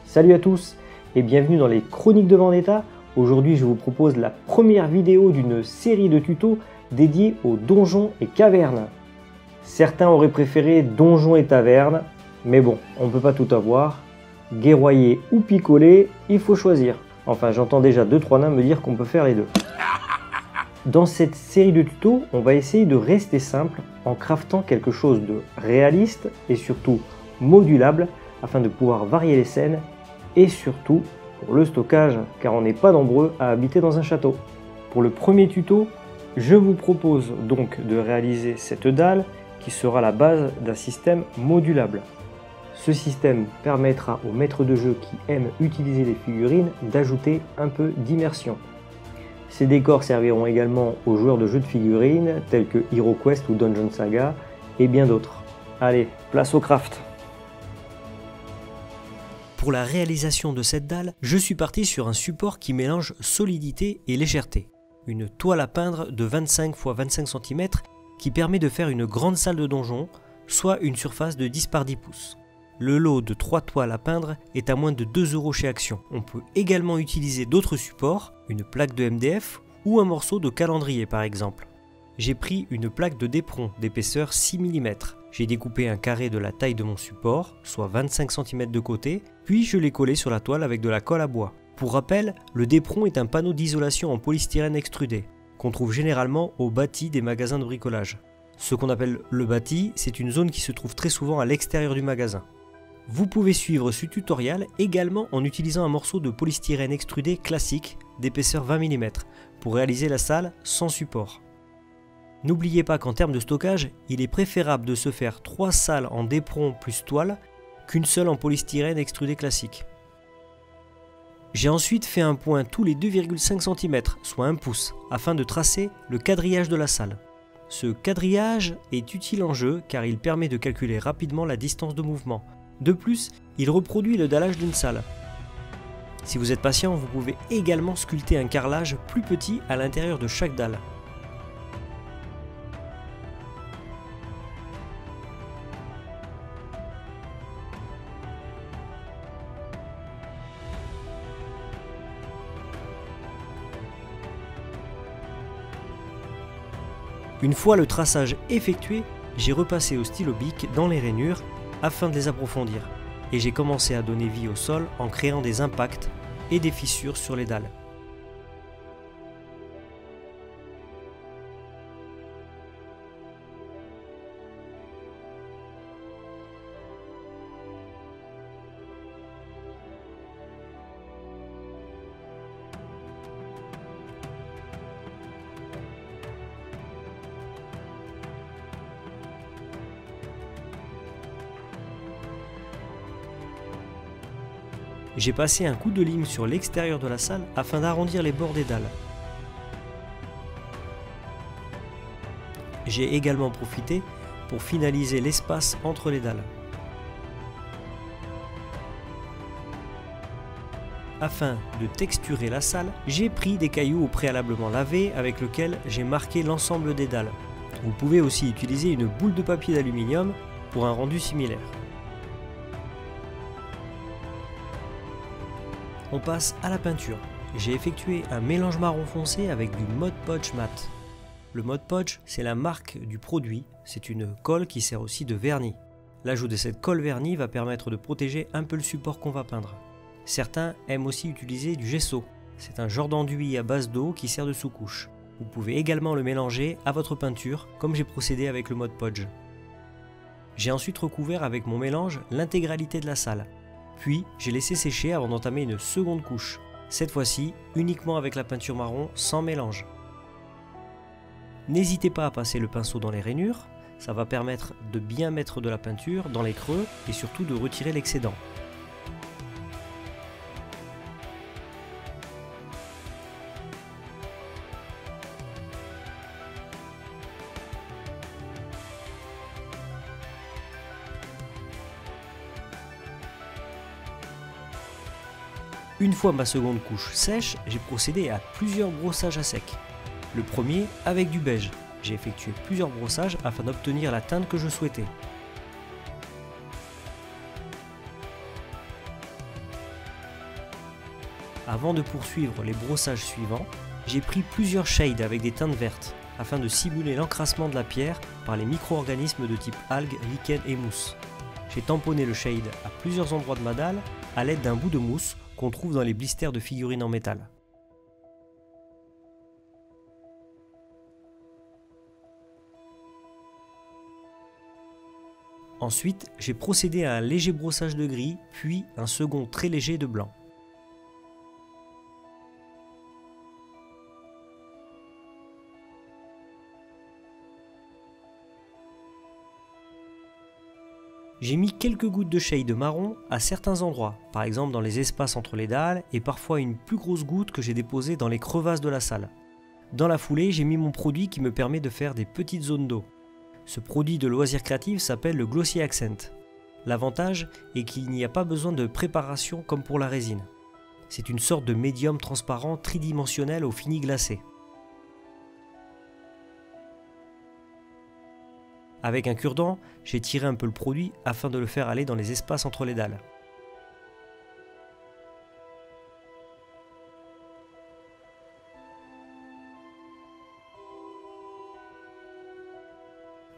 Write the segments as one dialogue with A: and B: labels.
A: Salut à tous et bienvenue dans les Chroniques de Vendetta. Aujourd'hui je vous propose la première vidéo d'une série de tutos dédiés aux donjons et cavernes. Certains auraient préféré donjons et tavernes, mais bon, on ne peut pas tout avoir. Guerroyer ou picoler, il faut choisir. Enfin, j'entends déjà 2-3 nains me dire qu'on peut faire les deux. Dans cette série de tutos, on va essayer de rester simple en craftant quelque chose de réaliste et surtout modulable afin de pouvoir varier les scènes et surtout pour le stockage car on n'est pas nombreux à habiter dans un château. Pour le premier tuto, je vous propose donc de réaliser cette dalle qui sera la base d'un système modulable. Ce système permettra aux maîtres de jeu qui aiment utiliser les figurines d'ajouter un peu d'immersion. Ces décors serviront également aux joueurs de jeux de figurines tels que HeroQuest ou Dungeon Saga et bien d'autres. Allez, place au craft!
B: Pour la réalisation de cette dalle, je suis parti sur un support qui mélange solidité et légèreté. Une toile à peindre de 25 x 25 cm qui permet de faire une grande salle de donjon, soit une surface de 10 par 10 pouces. Le lot de 3 toiles à peindre est à moins de 2 € chez Action. On peut également utiliser d'autres supports, une plaque de MDF ou un morceau de calendrier par exemple. J'ai pris une plaque de d'éperon d'épaisseur 6 mm. J'ai découpé un carré de la taille de mon support, soit 25 cm de côté, puis je l'ai collé sur la toile avec de la colle à bois. Pour rappel, le d'éperon est un panneau d'isolation en polystyrène extrudé, qu'on trouve généralement au bâti des magasins de bricolage. Ce qu'on appelle le bâti, c'est une zone qui se trouve très souvent à l'extérieur du magasin. Vous pouvez suivre ce tutoriel également en utilisant un morceau de polystyrène extrudé classique d'épaisseur 20 mm pour réaliser la salle sans support. N'oubliez pas qu'en termes de stockage, il est préférable de se faire 3 salles en d'éperon plus toile qu'une seule en polystyrène extrudé classique. J'ai ensuite fait un point tous les 2,5 cm, soit 1 pouce, afin de tracer le quadrillage de la salle. Ce quadrillage est utile en jeu car il permet de calculer rapidement la distance de mouvement. De plus, il reproduit le dallage d'une salle. Si vous êtes patient, vous pouvez également sculpter un carrelage plus petit à l'intérieur de chaque dalle. Une fois le traçage effectué, j'ai repassé au stylo bic dans les rainures afin de les approfondir et j'ai commencé à donner vie au sol en créant des impacts et des fissures sur les dalles. J'ai passé un coup de lime sur l'extérieur de la salle afin d'arrondir les bords des dalles. J'ai également profité pour finaliser l'espace entre les dalles. Afin de texturer la salle, j'ai pris des cailloux au préalablement lavés avec lesquels j'ai marqué l'ensemble des dalles. Vous pouvez aussi utiliser une boule de papier d'aluminium pour un rendu similaire. On passe à la peinture. J'ai effectué un mélange marron foncé avec du Mod Podge mat. Le Mod Podge, c'est la marque du produit, c'est une colle qui sert aussi de vernis. L'ajout de cette colle vernis va permettre de protéger un peu le support qu'on va peindre. Certains aiment aussi utiliser du gesso. C'est un genre d'enduit à base d'eau qui sert de sous-couche. Vous pouvez également le mélanger à votre peinture, comme j'ai procédé avec le Mod Podge. J'ai ensuite recouvert avec mon mélange l'intégralité de la salle. Puis, j'ai laissé sécher avant d'entamer une seconde couche, cette fois-ci uniquement avec la peinture marron sans mélange. N'hésitez pas à passer le pinceau dans les rainures, ça va permettre de bien mettre de la peinture dans les creux et surtout de retirer l'excédent. Une fois ma seconde couche sèche, j'ai procédé à plusieurs brossages à sec. Le premier avec du beige. J'ai effectué plusieurs brossages afin d'obtenir la teinte que je souhaitais. Avant de poursuivre les brossages suivants, j'ai pris plusieurs shades avec des teintes vertes afin de simuler l'encrassement de la pierre par les micro-organismes de type algues, lichen et mousse. J'ai tamponné le shade à plusieurs endroits de ma dalle à l'aide d'un bout de mousse qu'on trouve dans les blisters de figurines en métal. Ensuite, j'ai procédé à un léger brossage de gris, puis un second très léger de blanc. J'ai mis quelques gouttes de shade marron à certains endroits, par exemple dans les espaces entre les dalles et parfois une plus grosse goutte que j'ai déposée dans les crevasses de la salle. Dans la foulée, j'ai mis mon produit qui me permet de faire des petites zones d'eau. Ce produit de loisir créatif s'appelle le Glossy Accent. L'avantage est qu'il n'y a pas besoin de préparation comme pour la résine. C'est une sorte de médium transparent tridimensionnel au fini glacé. Avec un cure-dent, j'ai tiré un peu le produit afin de le faire aller dans les espaces entre les dalles.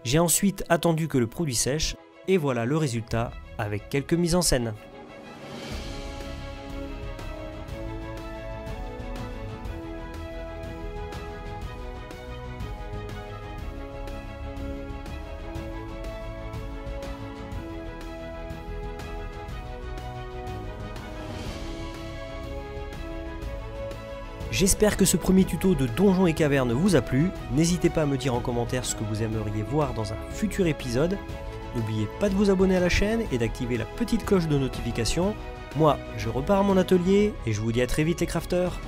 B: J'ai ensuite attendu que le produit sèche et voilà le résultat avec quelques mises en scène. J'espère que ce premier tuto de Donjons et Cavernes vous a plu. N'hésitez pas à me dire en commentaire ce que vous aimeriez voir dans un futur épisode. N'oubliez pas de vous abonner à la chaîne et d'activer la petite cloche de notification. Moi, je repars à mon atelier et je vous dis à très vite les crafters.